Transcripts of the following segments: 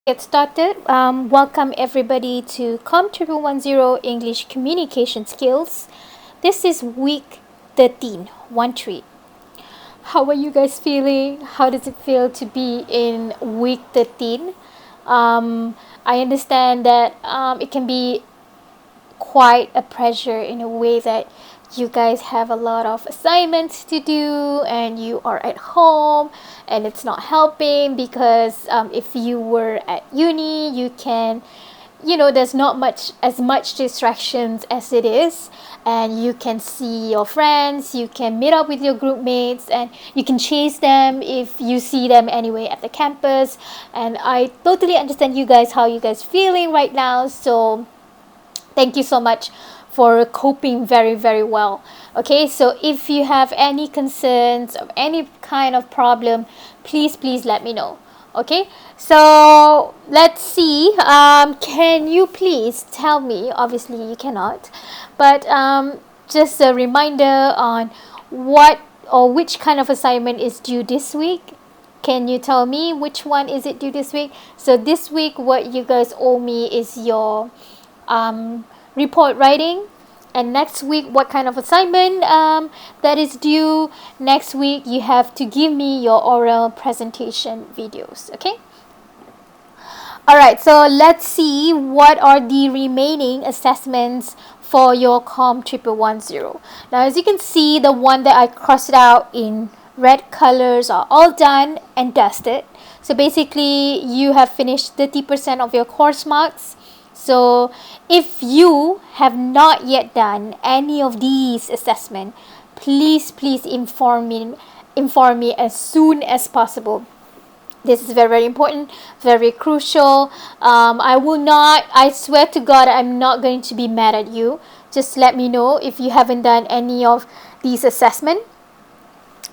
Get started. Welcome everybody to COM1110 English Communication Skills. This is week 13, 1-3. How are you guys feeling? How does it feel to be in week 13? I understand that it can be quite a pressure in a way that you guys have a lot of assignments to do and you are at home and it's not helping because if you were at uni you can there's not much distractions as it is, and you can see your friends, you can meet up with your group mates, and you can chase them if you see them anyway at the campus. And I totally understand you guys, how you guys feeling right now, so thank you so much for coping very, very well. Okay, so if you have any concerns or any kind of problem, please let me know. Okay, so let's see. Can you please tell me, obviously you cannot, but just a reminder on what or which kind of assignment is due this week. Can you tell me which one is it due this week? So this week what you guys owe me is your report writing, and next week what kind of assignment that is due next week. You have to give me your oral presentation videos. Okay, alright, so let's see what are the remaining assessments for your COM1110. Now as you can see, the one that I crossed out in red colors are all done and dusted. So basically you have finished 30% of your course marks. So if you have not yet done any of these assessments, please inform me as soon as possible. This is very, very important, very crucial. I swear to God, I'm not going to be mad at you. Just let me know if you haven't done any of these assessments.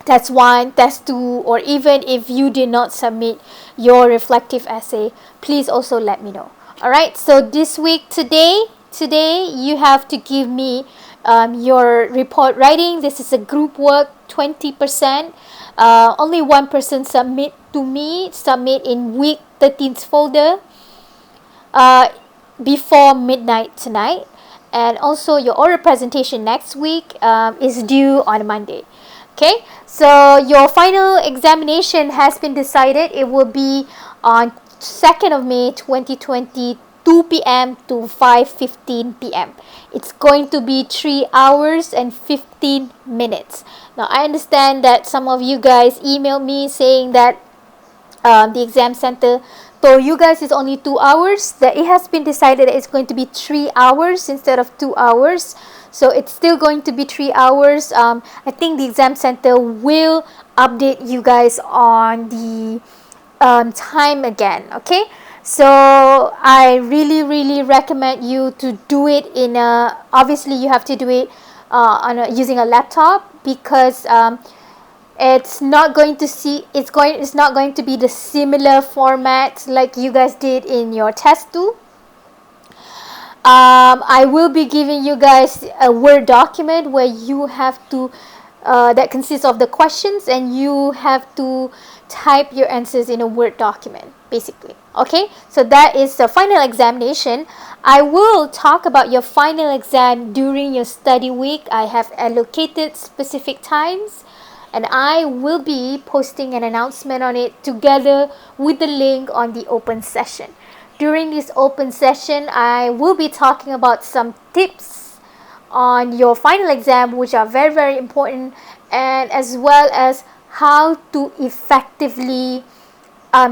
Test 1, Test 2, or even if you did not submit your reflective essay, please also let me know. Alright, so this week, today you have to give me your report writing. This is a group work, 20%. Only one person submit to me, submit in week 13's folder before midnight tonight. And also your oral presentation next week is due on Monday. Okay, so your final examination has been decided. It will be on 2nd of May 2020, 2 p.m. to 5:15 p.m. It's going to be 3 hours and 15 minutes. Now, I understand that some of you guys emailed me saying that the exam center told you guys it's only 2 hours, that it has been decided that it's going to be 3 hours instead of 2 hours. So it's still going to be 3 hours. I think the exam center will update you guys on the time again. Okay, so I really recommend you to do it in a, obviously you have to do it using a laptop, because it's not going to be the similar format like you guys did in your test 2. I will be giving you guys a Word document where you have to that consists of the questions, and you have to type your answers in a Word document, basically. Okay, so that is the final examination. I will talk about your final exam during your study week. I have allocated specific times, and I will be posting an announcement on it together with the link on the open session. During this open session, I will be talking about some tips on your final exam, which are very, very important, and as well as how to effectively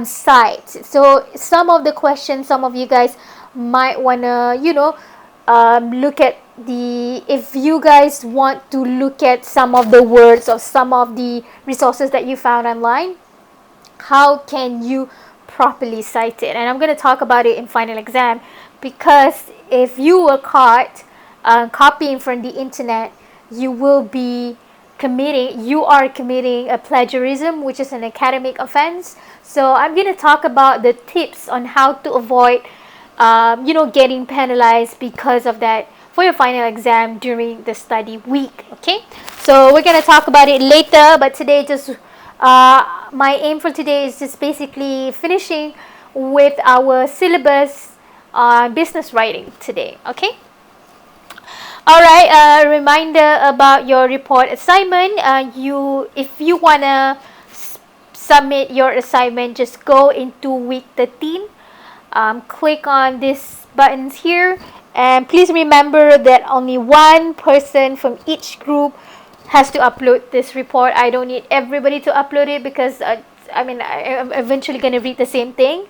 cite. So some of the questions, some of you guys might want to look at if you guys want to look at some of the words or some of the resources that you found online, how can you properly cite it? And I'm going to talk about it in final exam, because if you were caught copying from the internet, you are committing a plagiarism, which is an academic offense. So I'm going to talk about the tips on how to avoid getting penalized because of that for your final exam during the study week. Okay, so we're going to talk about it later, but today just my aim for today is just basically finishing with our syllabus business writing today. Okay. All right. Reminder about your report assignment. If you wanna submit your assignment, just go into week 13. Click on these buttons here, and please remember that only one person from each group has to upload this report. I don't need everybody to upload it because I'm eventually going to read the same thing.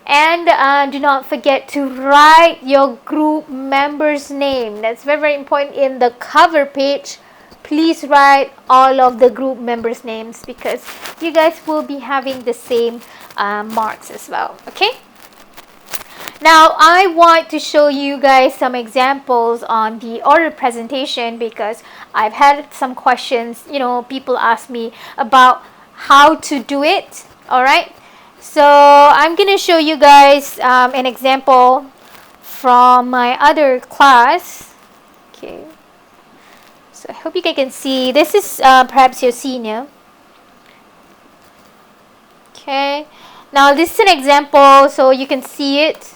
And do not forget to write your group member's name. That's very, very important. In the cover page, please write all of the group members' names because you guys will be having the same marks as well. Okay. Now, I want to show you guys some examples on the oral presentation because I've had some questions. People ask me about how to do it. All right. So I'm going to show you guys an example from my other class. Okay. So I hope you guys can see. This is perhaps your senior. Okay. Now this is an example so you can see it.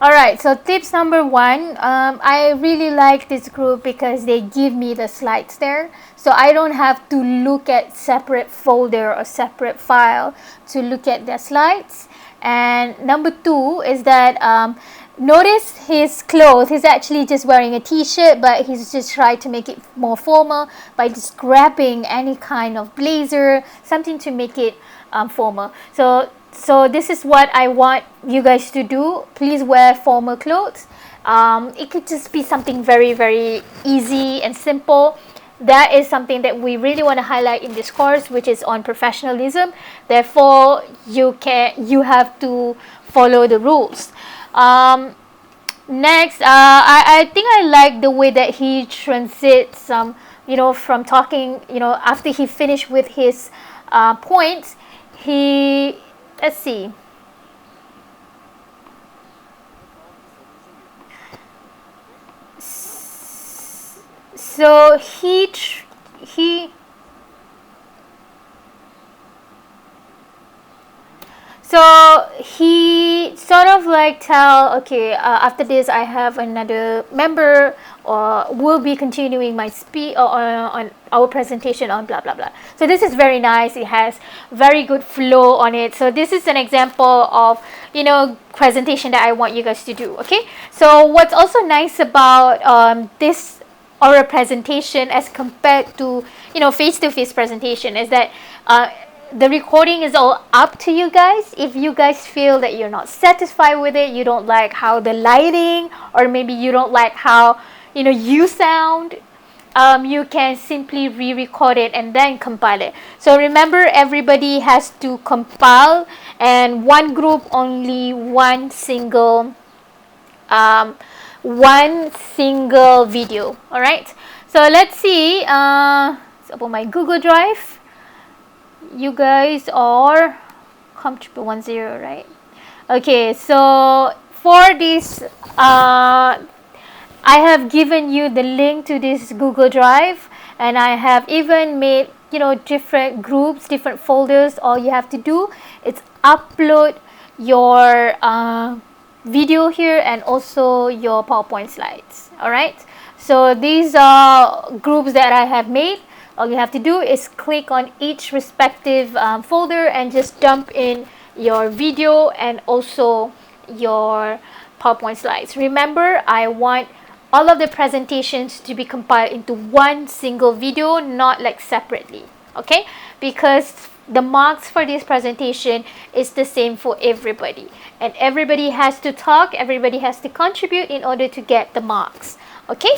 Alright, so tips number 1, I really like this group because they give me the slides there. So I don't have to look at separate folder or separate file to look at the slides. And number 2 is that notice his clothes. He's actually just wearing a t-shirt, but he's just trying to make it more formal by just grabbing any kind of blazer, something to make it formal. So this is what I want you guys to do. Please wear formal clothes. It could just be something very, very easy and simple. That is something that we really want to highlight in this course, which is on professionalism. Therefore, you have to follow the rules. Next, I think I like the way that he transits from talking, after he finished with his points, let's see. So he sort of like tell, okay, after this I have another member or will be continuing my speech on our presentation on blah blah blah. So this is very nice. It has very good flow on it. So this is an example of presentation that I want you guys to do. Okay, so what's also nice about this oral presentation as compared to face-to-face presentation is that the recording is all up to you guys. If you guys feel that you're not satisfied with it, you don't like how the lighting, or maybe you don't like how you sound, you can simply re-record it and then compile it. So remember, everybody has to compile, and one group only one single video. All right, so let's see. Let's open my Google Drive. You guys are COM1110, right? Okay, so for this I have given you the link to this Google Drive, and I have even made different groups, different folders. All you have to do is upload your video here and also your PowerPoint slides. All right, so these are groups that I have made. All you have to do is click on each respective folder and just dump in your video and also your PowerPoint slides. Remember, I want all of the presentations to be compiled into one single video, not like separately. Okay, because the marks for this presentation is the same for everybody, and everybody has to talk, everybody has to contribute in order to get the marks. Okay,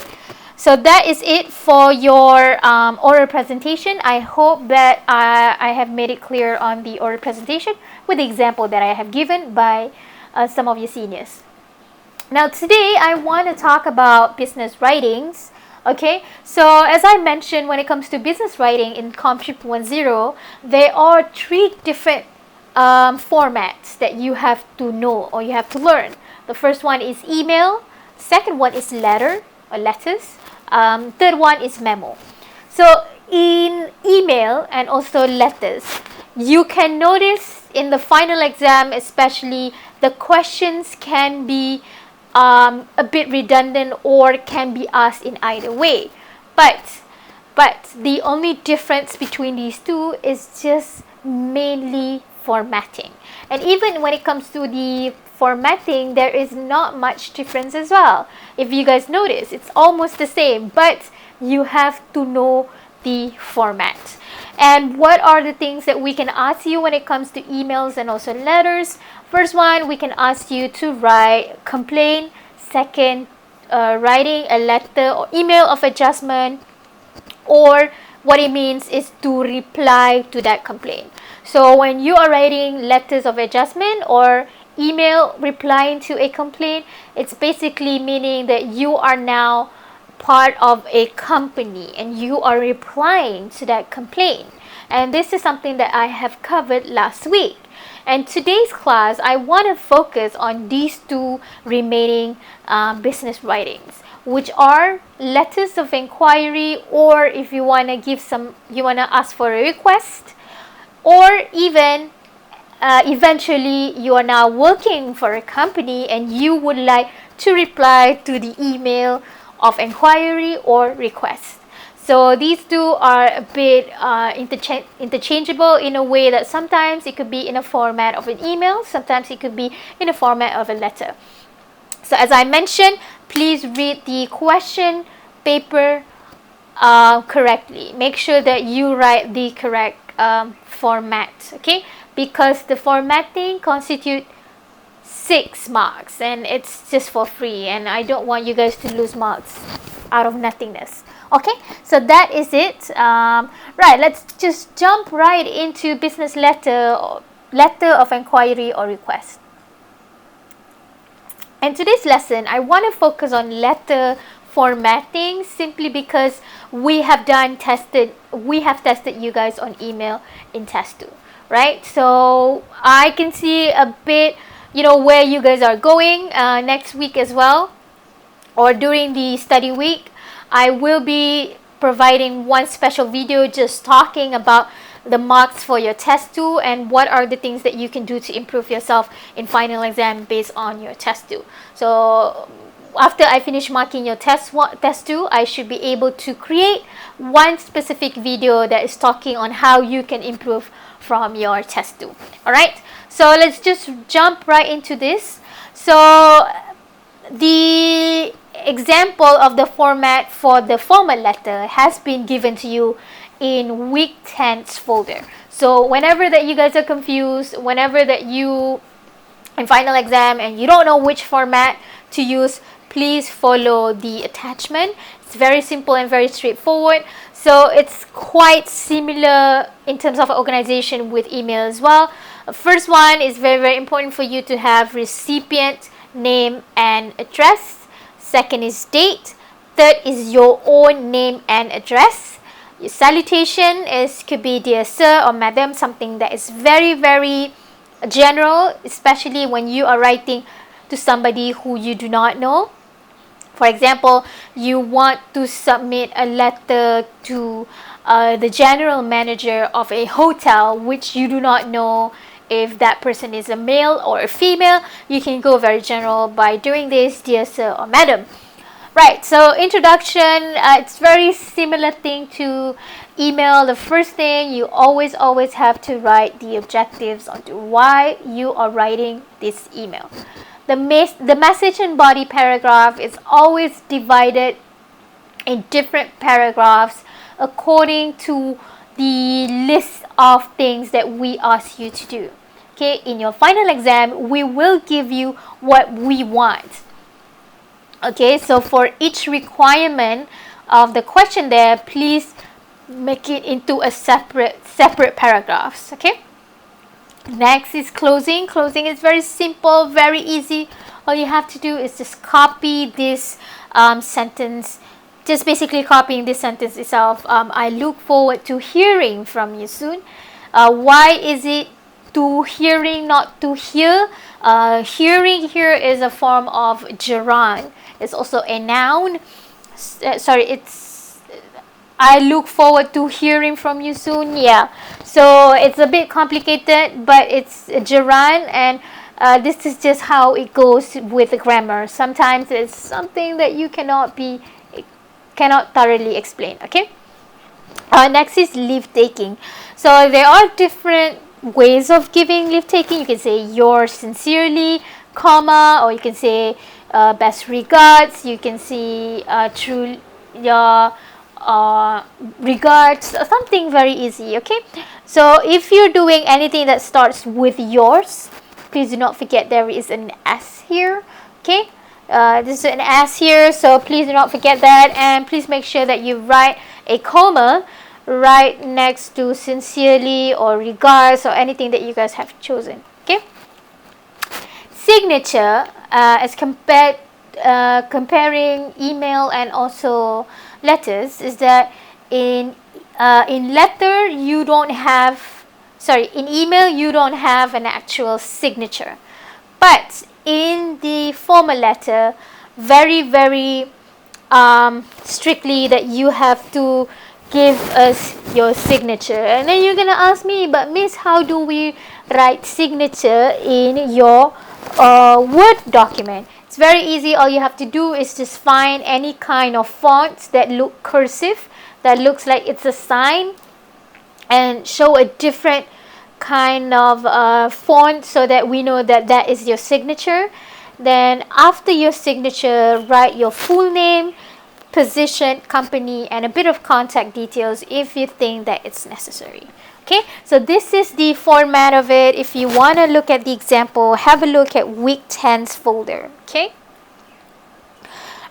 so that is it for your oral presentation. I hope that I have made it clear on the oral presentation with the example that I have given by some of your seniors. Now today I want to talk about business writings. Okay, so as I mentioned, when it comes to business writing in COM1110, there are three different formats that you have to know or you have to learn. The first one is email, second one is letter or letters, third one is memo. So in email and also letters, you can notice in the final exam especially, the questions can be a bit redundant or can be asked in either way. But the only difference between these two is just mainly formatting. And even when it comes to the formatting, there is not much difference as well. If you guys notice, it's almost the same, but you have to know the format. And what are the things that we can ask you when it comes to emails and also letters? First one, we can ask you to write complaint. Second, writing a letter or email of adjustment, or what it means is to reply to that complaint. So when you are writing letters of adjustment or email replying to a complaint, it's basically meaning that you are now part of a company and you are replying to that complaint. And this is something that I have covered last week. And today's class, I want to focus on these two remaining business writings, which are letters of inquiry, or if you want to you want to ask for a request, or even eventually you are now working for a company and you would like to reply to the email of inquiry or request. So these two are a bit interchangeable in a way that sometimes it could be in a format of an email, sometimes it could be in a format of a letter. So as I mentioned, please read the question paper correctly. Make sure that you write the correct format, okay? Because the formatting constitutes 6 marks and it's just for free, and I don't want you guys to lose marks out of nothingness. Okay, so that is it. Right, let's just jump right into business letter of inquiry or request. In today's lesson, I want to focus on letter formatting simply because we have tested you guys on email in test 2, right? So I can see a bit, where you guys are going next week as well, or during the study week. I will be providing one special video just talking about the marks for your test 2 and what are the things that you can do to improve yourself in final exam based on your test 2. So after I finish marking your test 2, I should be able to create one specific video that is talking on how you can improve from your test 2. Alright, so let's just jump right into this. So the example of the format for the formal letter has been given to you in week 10's folder. So whenever that you guys are confused, whenever that you in final exam and you don't know which format to use, please follow the attachment. It's very simple and very straightforward. So it's quite similar in terms of organization with email as well. First one is very, very important for you to have recipient name and address. Second is date. Third is your own name and address. Your salutation could be dear sir or madam, something that is very, very general, especially when you are writing to somebody who you do not know. For example, you want to submit a letter to the general manager of a hotel which you do not know if that person is a male or a female. You can go very general by doing this, dear sir or madam. Right, so introduction, it's very similar thing to email. The first thing, you always have to write the objectives onto why you are writing this email. The message and body paragraph is always divided in different paragraphs according to the list of things that we ask you to do. Okay, in your final exam, we will give you what we want. Okay, so for each requirement of the question there, please make it into a separate paragraphs. Okay. Next is closing. Closing is very simple, very easy. All you have to do is just copy this sentence just basically copying this sentence itself. I look forward to hearing from you soon. Why is it to hearing, not to hear? Hearing here is a form of gerund. It's also a noun. It's I look forward to hearing from you soon. Yeah, so it's a bit complicated, but it's a gerund, and this is just how it goes with the grammar. Sometimes it's something that you cannot thoroughly explain. Okay. Next is leave taking. So there are different ways of giving leave taking. You can say yours sincerely, comma, or you can say best regards. You can say true your regards, something very easy. Okay, so if you're doing anything that starts with yours, please do not forget there is an S here. Okay, this is an S here, so please do not forget that, and please make sure that you write a comma right next to sincerely or regards or anything that you guys have chosen. Okay, signature as comparing email and also letters is that in letter you don't have, in email you don't have an actual signature, but in the formal letter, very strictly that you have to give us your signature. And then you're gonna ask me, but Miss, how do we write signature in your Word document? It's very easy. All you have to do is just find any kind of fonts that look cursive, that looks like it's a sign, and show a different kind of font so that we know that that is your signature. Then after your signature, write your full name, position, company, and a bit of contact details if you think that it's necessary. Okay, so this is the format of it. If you want to look at the example, have a look at week 10's folder. Okay.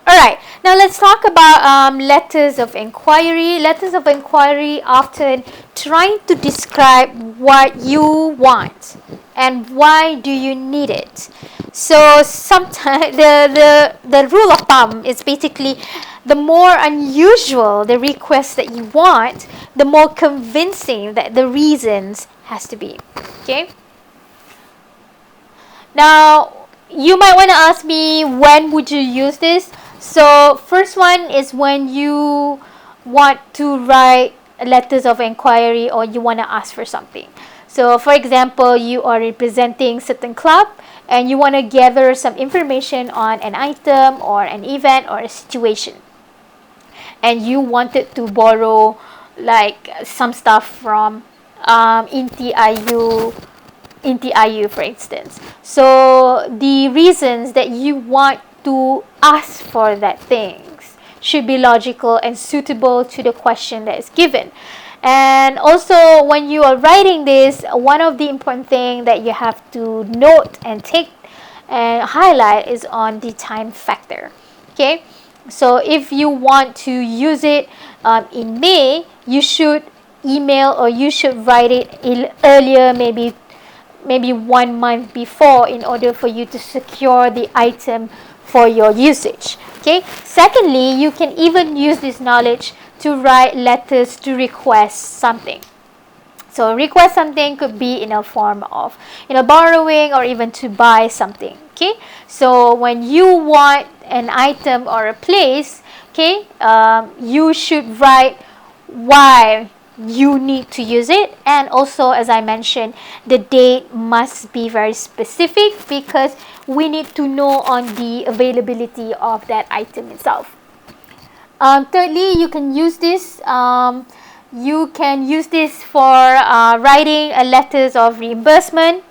Alright, now let's talk about letters of inquiry. Letters of inquiry often trying to describe what you want and why do you need it. So sometimes the rule of thumb is basically the more unusual the request that you want, the more convincing that the reasons has to be. Okay. Now you might want to ask me, when would you use this? So first one is when you want to write letters of inquiry or you want to ask for something. So for example, you are representing certain club and you want to gather some information on an item or an event or a situation, and you wanted to borrow like some stuff from INTI IU, for instance. So the reasons that you want to ask for that things should be logical and suitable to the question that is given. And also, when you are writing this, one of the important things that you have to note and take and highlight is on the time factor. Okay, so if you want to use it in May, you should email or you should write it earlier, maybe 1 month before, in order for you to secure the item for your usage. Okay. Secondly, you can even use this knowledge to write letters to request something. So request something could be in a form of borrowing or even to buy something. Okay. So when you want an item or a place, okay, you should write why you need to use it, and also, as I mentioned, the date must be very specific because we need to know on the availability of that item itself. Thirdly, you can use this for writing letters of reimbursement.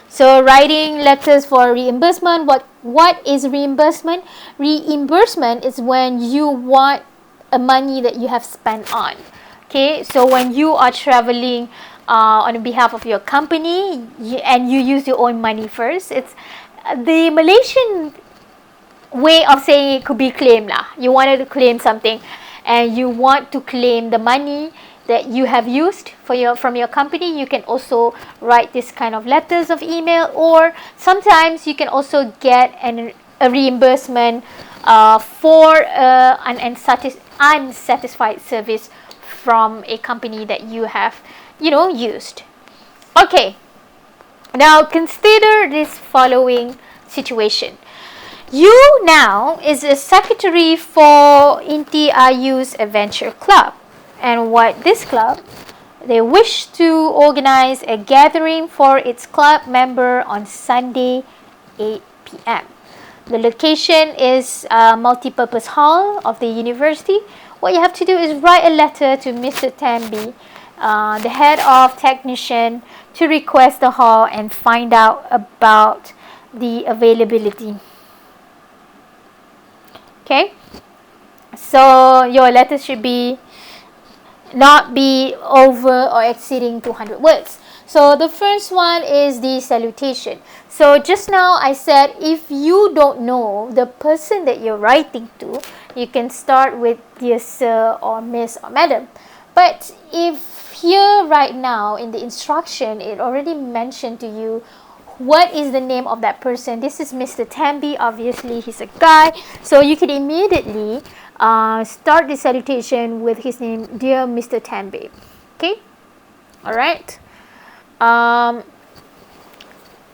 So writing letters for reimbursement, what is reimbursement? Reimbursement is when you want a money that you have spent on. Okay, so when you are traveling on behalf of your company and you use your own money first, it's the Malaysian way of saying it could be claim lah. You wanted to claim something and you want to claim the money that you have used from your company. You can also write this kind of letters of email, or sometimes you can also get a reimbursement for an unsatisfied service from a company that you have, used. Okay, now consider this following situation. You now is a secretary for Inti Ayu's Adventure Club, and what this club, they wish to organize a gathering for its club member on Sunday 8 p.m. The location is a multi-purpose hall of the university. What you have to do is write a letter to Mr. Tambi, the head of technician, to request the hall and find out about the availability. Okay, so your letter should not be over or exceeding 200 words. So the first one is the salutation. So just now I said if you don't know the person that you're writing to, you can start with dear sir or miss or madam. But if here right now in the instruction it already mentioned to you what is the name of that person, this is Mr. Tambi, obviously he's a guy, so you can immediately start the salutation with his name, dear Mr. Tambi. Okay, all right.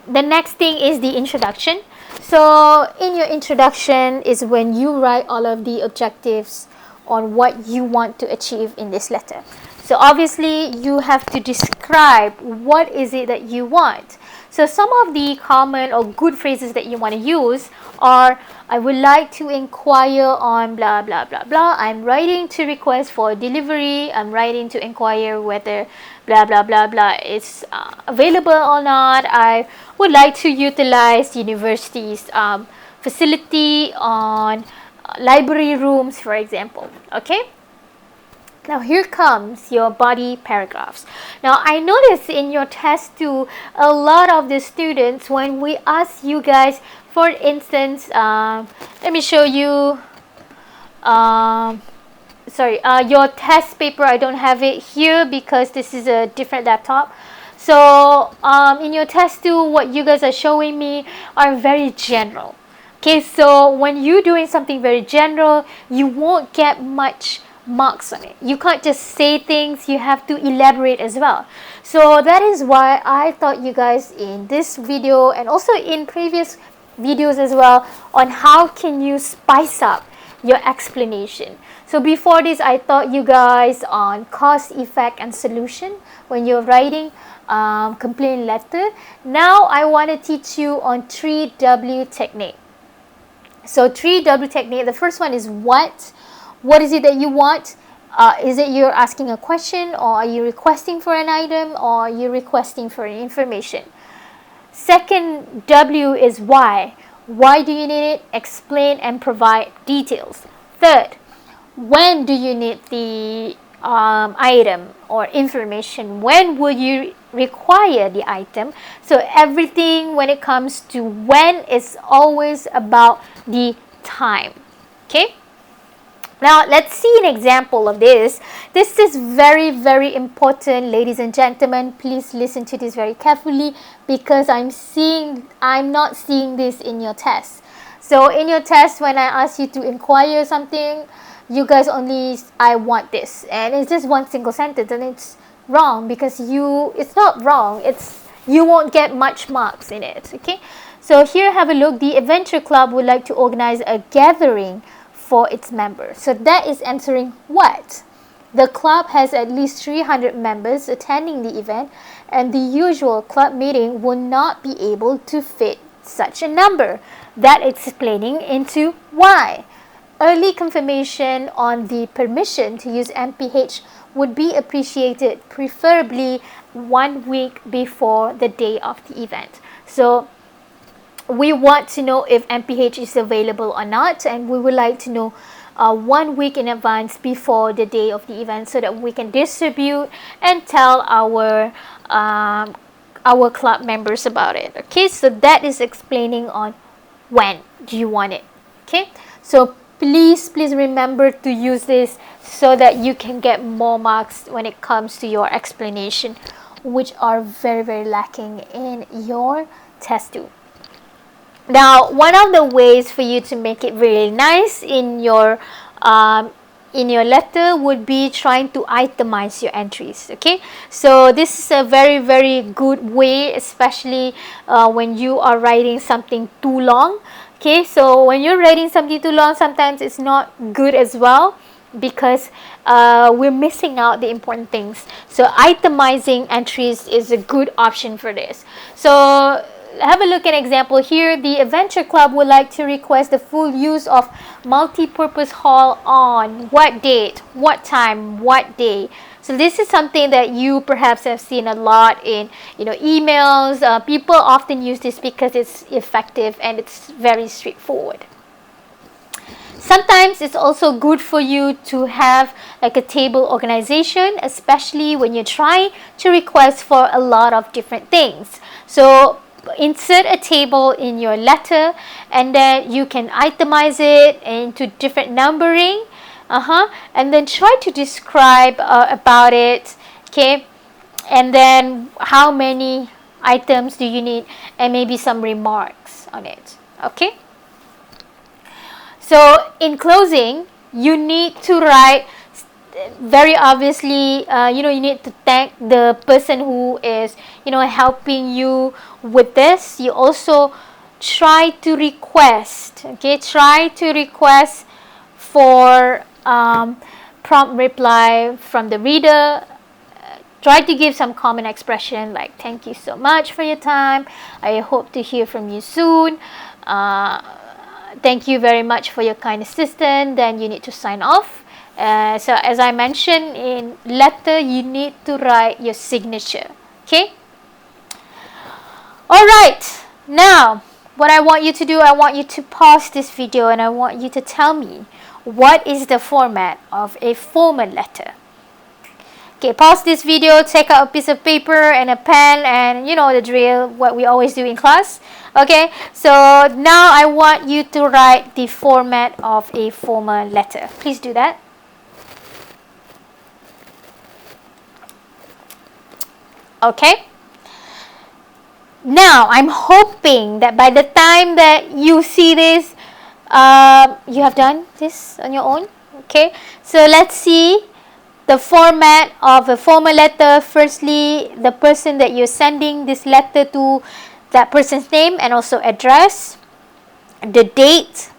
The next thing is the introduction. So in your introduction is when you write all of the objectives on what you want to achieve in this letter. So obviously you have to describe what is it that you want. So some of the common or good phrases that you want to use are, I would like to inquire on blah blah blah blah, I'm writing to request for delivery, I'm writing to inquire whether blah blah blah blah is available or not, I would like to utilize university's facility on library rooms, for example. Okay, now here comes your body paragraphs. Now I noticed in your test too, a lot of the students, when we ask you guys, for instance, let me show you, your test paper. I don't have it here because this is a different laptop. So in your test too, what you guys are showing me are very general. Okay, so when you're doing something very general, you won't get much marks on it. You can't just say things, you have to elaborate as well. So that is why I thought you guys in this video and also in previous videos as well on how can you spice up your explanation. So before this, I taught you guys on cause, effect and solution when you're writing complaint letter. Now I want to teach you on 3W technique. So 3W technique, the first one is what is it that you want? Is it you're asking a question, or are you requesting for an item, or are you requesting for information? Second W is why. Why do you need it? Explain and provide details. Third, when do you need the item or information? When will you require the item? So everything when it comes to when is always about the time. Okay? Now, let's see an example of this. This is very, very important, ladies and gentlemen. Please listen to this very carefully because I'm not seeing this in your test. So in your test, when I ask you to inquire something, you guys only, I want this. And it's just one single sentence and it's wrong because it's not wrong. You won't get much marks in it. Okay. So here, have a look. The Adventure Club would like to organize a gathering for its members. So that is answering what? The club has at least 300 members attending the event, and the usual club meeting will not be able to fit such a number. That explaining into why. Early confirmation on the permission to use MPH would be appreciated, preferably 1 week before the day of the event. So we want to know if MPH is available or not, and we would like to know 1 week in advance before the day of the event so that we can distribute and tell our club members about it. Okay, so that is explaining on when do you want it. Okay, so please remember to use this so that you can get more marks when it comes to your explanation, which are very, very lacking in your test too. Now, one of the ways for you to make it really nice in your letter would be trying to itemize your entries. Okay, so this is a very, very good way, especially when you are writing something too long. Okay, so when you're writing something too long, sometimes it's not good as well, because we're missing out the important things. So itemizing entries is a good option for this. So have a look at an example here. The Adventure Club would like to request the full use of multi-purpose hall on what date, what time, what day. So this is something that you perhaps have seen a lot in emails. People often use this because it's effective and it's very straightforward. Sometimes it's also good for you to have like a table organization, especially when you're trying to request for a lot of different things. So insert a table in your letter, and then you can itemize it into different numbering, and then try to describe about it. Okay, and then how many items do you need, and maybe some remarks on it. Okay, so in closing, you need to write very obviously, you need to thank the person who is helping you with this. You also try to request, for prompt reply from the reader. Try to give some common expression like thank you so much for your time, I hope to hear from you soon, thank you very much for your kind assistance. Then you need to sign off. So as I mentioned, in letter you need to write your signature. Okay, alright, now what I want you to do, I want you to pause this video and I want you to tell me what is the format of a formal letter. Okay, pause this video, take out a piece of paper and a pen, and you know the drill, what we always do in class. Okay, so now I want you to write the format of a formal letter. Please do that. Okay, now I'm hoping that by the time that you see this, you have done this on your own. Okay, so let's see the format of a formal letter. Firstly, the person that you're sending this letter to, that person's name and also address, the date,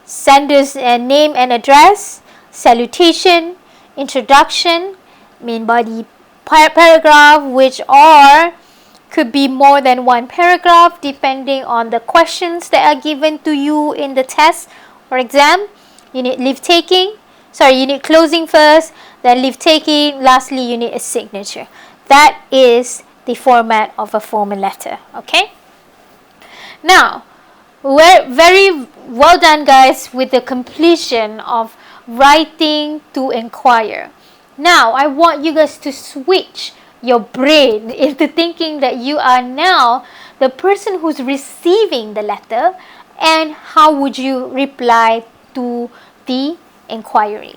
sender's name and address, salutation, introduction, main body paragraph, which could be more than one paragraph depending on the questions that are given to you in the test or exam. You need you need closing first, then leave taking, lastly you need a signature. That is the format of a formal letter. Okay, now we're very well done guys with the completion of writing to inquire. Now I want you guys to switch your brain into thinking that you are now the person who's receiving the letter, and how would you reply to the inquiry.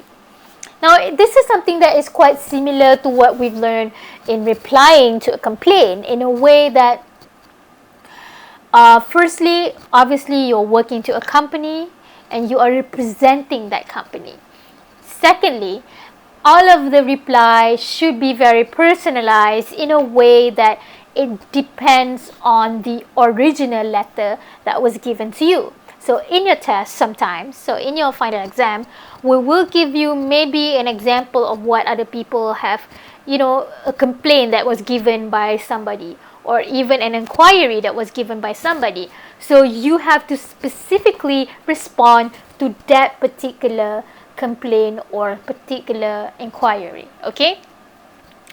Now this is something that is quite similar to what we've learned in replying to a complaint, in a way that firstly, obviously you're working to a company and you are representing that company. Secondly, all of the replies should be very personalized in a way that it depends on the original letter that was given to you. So in your test sometimes, so in your final exam, we will give you maybe an example of what other people have, a complaint that was given by somebody, or even an inquiry that was given by somebody. So you have to specifically respond to that particular complaint or particular inquiry. Okay,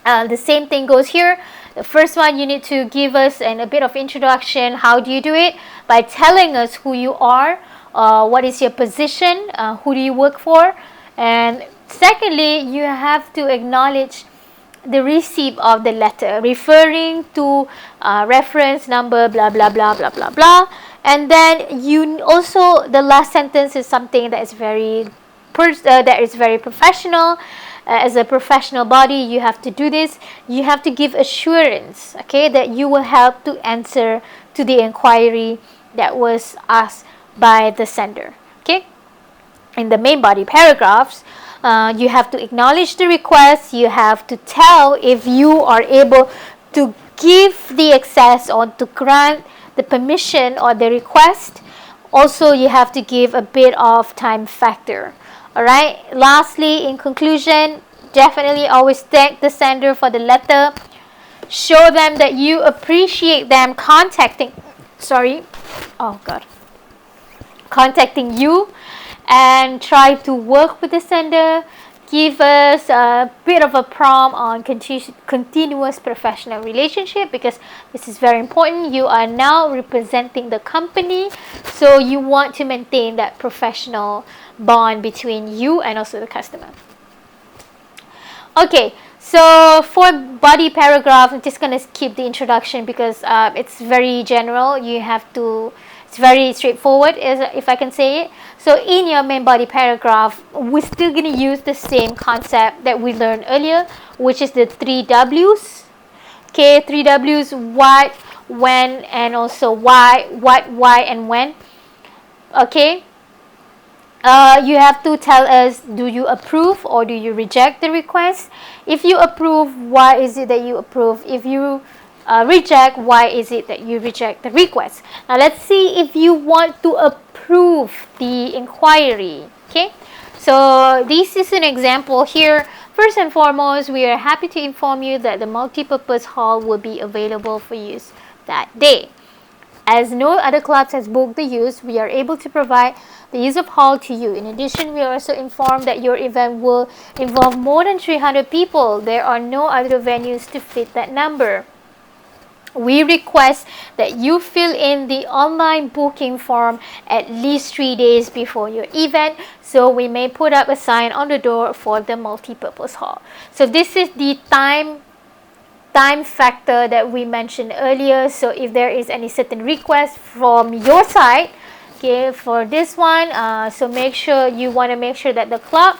the same thing goes here. The first one, you need to give us a bit of introduction. How do you do it? By telling us who you are, what is your position, who do you work for, and secondly, you have to acknowledge the receipt of the letter, referring to reference number, blah blah blah blah blah blah. And then you also, the last sentence is something that is very professional. As a professional body, you have to do this. You have to give assurance, okay, that you will help to answer to the inquiry that was asked by the sender. Okay, in the main body paragraphs, you have to acknowledge the request. You have to tell if you are able to give the access or to grant the permission or the request. Also, you have to give a bit of time factor. All right. Lastly, in conclusion, definitely always thank the sender for the letter. Show them that you appreciate them contacting you, and try to work with the sender. Give us a bit of a prompt on continuous professional relationship, because this is very important. You are now representing the company, so you want to maintain that professional bond between you and also the customer. Okay, so for body paragraph, I'm just gonna skip the introduction because it's very general. It's very straightforward, if I can say it. So in your main body paragraph, we're still going to use the same concept that we learned earlier, which is the 3 W's. Okay, 3 W's: what, when, and also why. What, why, and when. Okay. You have to tell us, do you approve or do you reject the request? If you approve, why is it that you approve? If you reject, why is it that you reject the request? Now let's see if you want to approve the inquiry. Okay, so this is an example here. First and foremost, we are happy to inform you that the multipurpose hall will be available for use that day. As no other clubs has booked the use, we are able to provide the use of hall to you. In addition, we are also informed that your event will involve more than 300 people. There are no other venues to fit that number. We request that you fill in the online booking form at least 3 days before your event, so we may put up a sign on the door for the multipurpose hall. So this is the time factor that we mentioned earlier. So if there is any certain request from your side, okay, for this one, so you want to make sure that the club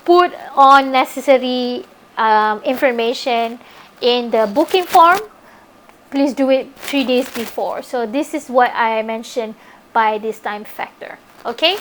put on necessary information in the booking form. Please do it 3 days before. So this is what I mentioned by this time factor. Okay,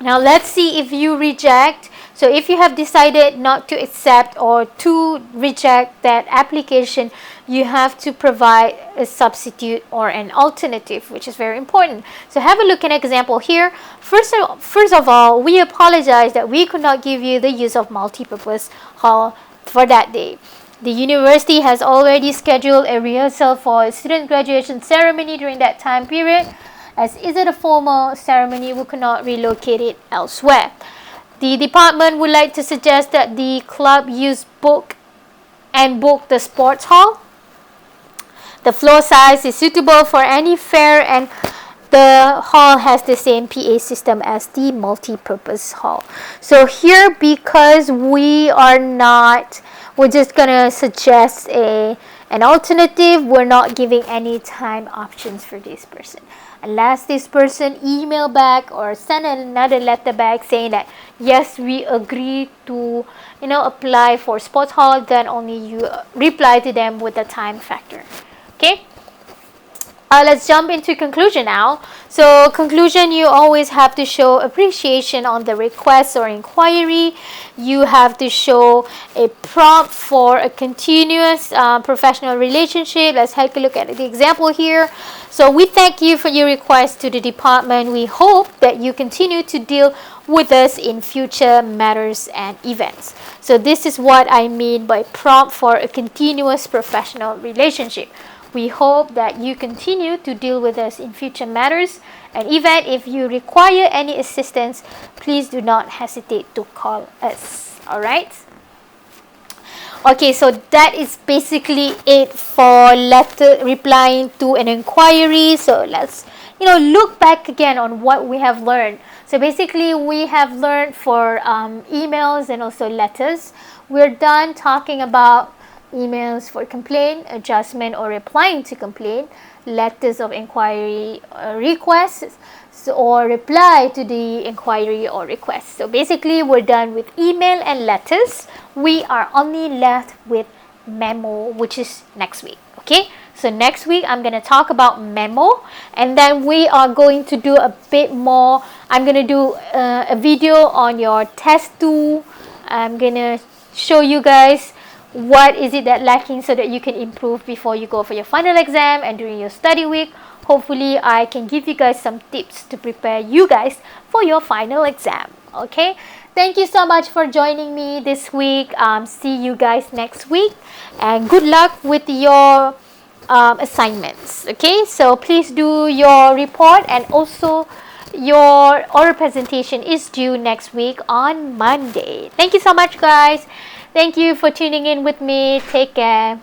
now let's see if you reject. So if you have decided not to accept or to reject that application, you have to provide a substitute or an alternative, which is very important. So have a look at an example here. First of all, we apologize that we could not give you the use of multipurpose hall for that day. The university has already scheduled a rehearsal for a student graduation ceremony during that time period. As is it a formal ceremony, we cannot relocate it elsewhere. The department would like to suggest that the club book the sports hall. The floor size is suitable for any fair, and the hall has the same PA system as the multi-purpose hall. So here, because we're just gonna suggest an alternative. We're not giving any time options for this person. Unless this person email back or send another letter back saying that yes, we agree to apply for sports hall, then only you reply to them with the time factor. Okay, let's jump into conclusion now. So conclusion, you always have to show appreciation on the request or inquiry. You have to show a prompt for a continuous professional relationship. Let's take a look at the example here. So we thank you for your request to the department. We hope that you continue to deal with us in future matters and events. So this is what I mean by prompt for a continuous professional relationship. We hope that you continue to deal with us in future matters and event. If you require any assistance, please do not hesitate to call us. All right? Okay, so that is basically it for replying to an inquiry. So let's look back again on what we have learned. So basically, we have learned for emails and also letters. We're done talking about emails for complaint, adjustment, or replying to complaint, letters of inquiry, requests, or reply to the inquiry or request. So basically, we're done with email and letters. We are only left with memo, which is next week. Okay, So next week I'm going to talk about memo, and then we are going to do a bit more. I'm going to do a video on your test 2. I'm going to show you guys what is it that lacking so that you can improve before you go for your final exam and during your study week. Hopefully I can give you guys some tips to prepare you guys for your final exam. Okay, thank you so much for joining me this week. See you guys next week, and good luck with your assignments. Okay, so please do your report, and also your oral presentation is due next week on Monday. Thank you so much, guys. Thank you for tuning in with me. Take care.